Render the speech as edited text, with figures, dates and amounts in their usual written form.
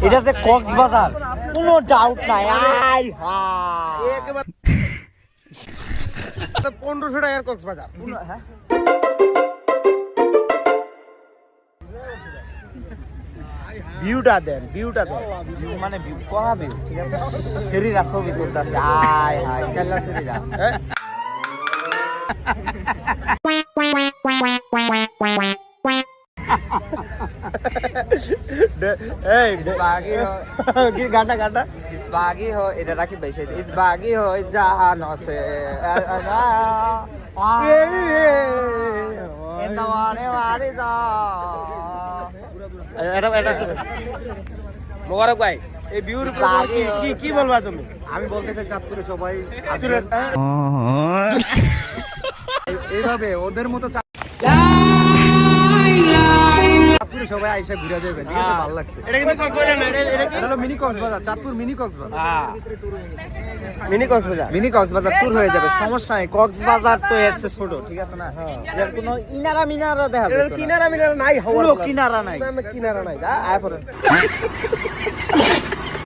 এটা যে কক্সবাজার, কোনো ডাউট নাই। আই হাই একেবারে 1500 টাকার কক্সবাজার। হ্যাঁ ভিউটা দেন, ভিউটা দেন। ভিউ মানে ভিউ করা ভিউ, ঠিক আছে। শরীরা ছবি তুলতেছে, আই হাই কেলা শরীরা। এই बागी हो কি গাটা গাটা इस बागी हो এটা রাখি বেশি इस बागी हो জানো সে ইন্দা ওয়ারে ওয়ারে যা এটা এটা মোবারক ভাই, এই ভিউর কি কি কি বলবা তুমি? আমি বলতে চাই চাঁদপুরে সবাই আসলে এইভাবে ওদের মতো চাঁদপুরে সবাই আইসা ঘুরে যাবে, ঠিক আছে? ভালো লাগছে। এটা কিন্তু কক্সবাজার না, এটা কি? এটা হলো mini Cox's Bazar, Chandpur mini Cox's Bazar. Mini Cox's Bazar. Mini Cox's Bazar tour হয়ে যাবে, সমস্যা নেই। কক্সবাজার তো এর চেয়ে ছোট, ঠিক আছে না? এর কোনো ইনারা মিনারা দেখা এটা যাবে না। কিনারা মিনারা নাই, হওয়ার কোনো কিনারা নাই। কিনারা নাই। আয় পড়েন।